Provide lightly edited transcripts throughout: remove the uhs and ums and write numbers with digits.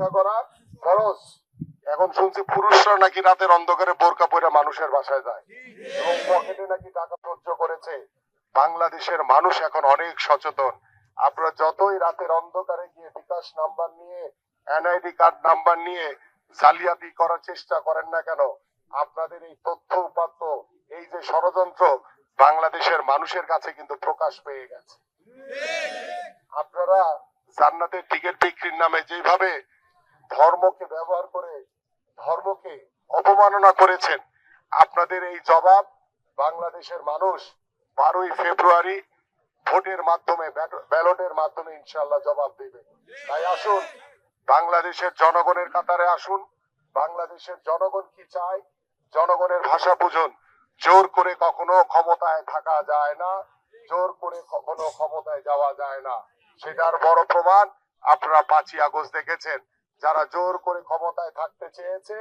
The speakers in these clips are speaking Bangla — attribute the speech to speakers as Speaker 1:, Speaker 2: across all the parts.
Speaker 1: রক্ষা করা ফরজ। এখন শুনছি পুরুষরা নাকি রাতের অন্ধকারে বোরকা পরে মানুষের বাসায় যায় এবং পকেটে নাকি টাকা সহ্য করেছে। বাংলাদেশের মানুষ এখন অনেক সচেতন। আপনারা যতই রাতের অন্ধকারে গিয়ে বিকাশ নাম্বার নিয়ে, এনআইডি কার্ড নাম্বার নিয়ে জালিয়াতি করার চেষ্টা করেন না কেন, আপনাদের এই তথ্য উপাত্ত, এই যে ষড়যন্ত্র বাংলাদেশের মানুষের কাছে কিন্তু প্রকাশ পেয়ে গেছে। আপনারা জান্নাতের টিকিট বিক্রির নামে যেভাবে ধর্মকে ব্যবহার করে ধর্মকে অপমাননা করেছেন, আপনাদের এই জবাব বাংলাদেশের মানুষ 12ই ফেব্রুয়ারি ভোটের মাধ্যমে, ব্যালটের মাধ্যমে ইনশাআল্লাহ জবাব দেবে। তাই আসুন, বাংলাদেশের জনগণের কাতারে আসুন। বাংলাদেশের জনগণ কি চায়, জনগণের ভাষা বুঝুন। জোর করে কখনো ক্ষমতায় থাকা যায় না, জোর করে কখনো ক্ষমতায় যাওয়া যায় না। সেটার বড় প্রমাণ আপনারা 5ই আগস্ট দেখেছেন। যারা জোর করে ক্ষমতায় থাকতে চেয়েছে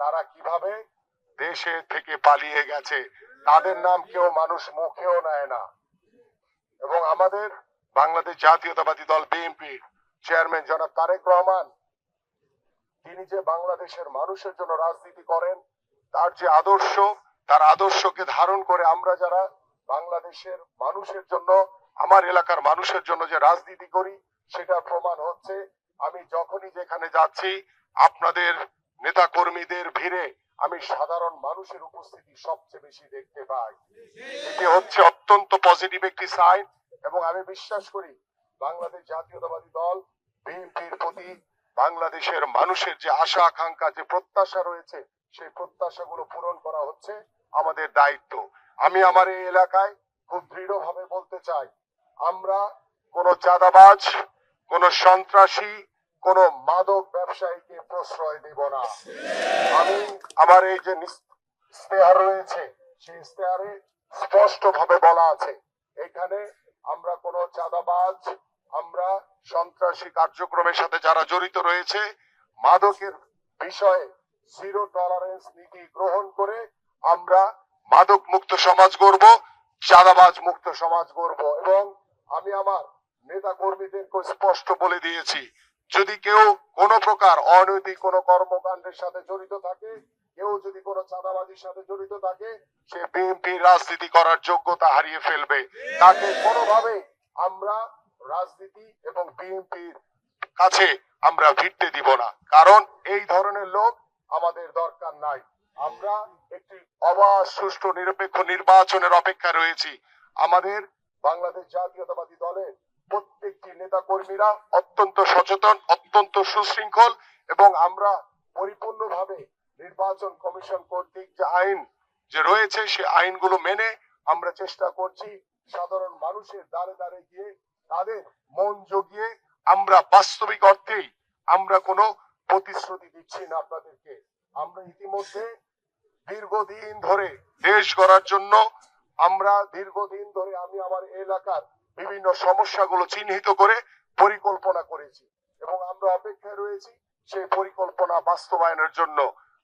Speaker 1: তারা কিভাবে দেশে থেকে পালিয়ে গেছে, তাদের নাম কেউ মানুষ মুখেও নেয় না। এবং আমাদের বাংলাদেশ জাতীয়তাবাদী দল বিএনপি চেয়ারম্যান জনাব তারেক রহমান, তিনি যে বাংলাদেশের মানুষের জন্য রাজনীতি করেন, তার যে আদর্শ, তার আদর্শকে ধারণ করে আমরা যারা বাংলাদেশের মানুষের জন্য, আমার এলাকার মানুষের জন্য যে রাজনীতি করি, সেটার প্রমাণ হচ্ছে আমি যখনই যেখানে যাচ্ছি আপনাদের নেতা কর্মীদের ভিড়ে আমি সাধারণ মানুষের উপস্থিতি সবচেয়ে বেশি দেখতে পাই। এটি হচ্ছে অত্যন্ত পজিটিভ একটি সাইন। এবং আমি বিশ্বাস করি বাংলাদেশ জাতীয়তাবাদী দল বিএনপির প্রতি বাংলাদেশের মানুষের যে আশা আকাঙ্ক্ষা, যে প্রত্যাশা রয়েছে, সেই প্রত্যাশাগুলো পূরণ করা হচ্ছে আমাদের দায়িত্ব। আমি আমার এই এলাকায় খুব দৃঢ়ভাবে বলতে চাই, আমরা কোনো চাঁদাবাজ, কোনো সন্ত্রাসী, কোনো মাদক ব্যবসায়ীকে প্রশ্রয় দেব না। আমি আমার এই যে ইশতেহার রয়েছে, সেই ইশতেহারে স্পষ্ট ভাবে বলা আছে, এখানে আমরা কোনো চাঁদাবাজ, আমরা সন্ত্রাসী কার্যক্রমের সাথে যারা জড়িত রয়েছে, মাদকের বিষয়ে জিরো টলারেন্স নীতি গ্রহণ করে আমরা মাদক মুক্ত সমাজ গড়ব, চাঁদাবাজ মুক্ত সমাজ গড়ব। এবং আমি আমার নেতা কর্মীদেরকে স্পষ্ট বলে দিয়েছি, যদি কেউ কোনো প্রকার অনৈতিক কোনো কর্মকাণ্ডের সাথে জড়িত থাকে, কেউ যদি কোনো চাঁদাবাজির সাথে জড়িত থাকে, সে বিএনপির রাজনীতি করার যোগ্যতা হারিয়ে ফেলবে। তাকে কোনোভাবে আমরা রাজনীতি এবং বিএনপির কাছে আমরা ভিড়তে দিব না, কারণ এই ধরনের লোক আমাদের দরকার নাই। আমরা একটি অবাধ, সুষ্ঠু, নিরপেক্ষ নির্বাচনের অপেক্ষা রয়েছি। আমাদের বাংলাদেশ জাতীয়তাবাদী দলের প্রত্যেকটি নেতা কর্মীরা অত্যন্ত সচেতন, অত্যন্ত সুশৃঙ্খল, এবং আমরা পরিপূর্ণভাবে নির্বাচন কমিশন কর্তৃক যে আইন যে রয়েছে, সে আইনগুলো মেনে আমরা চেষ্টা করছি সাধারণ মানুষের দ্বারে দ্বারে গিয়ে তাদের মন জগিয়ে, আমরা বাস্তবিক অর্থেই আমরা কোনো প্রতিশ্রুতি দিচ্ছি না আপনাদেরকে। আমরা ইতিমধ্যে দীর্ঘদিন ধরে দেশ গড়ার জন্য, আমরা দীর্ঘদিন ধরে আমি আমার এলাকার বিভিন্ন সমস্যাগুলো চিহ্নিত করে পরিকল্পনা করেছি এবং আমরা অপেক্ষায় রয়েছি সেই পরিকল্পনা বাস্তবায়নের জন্য।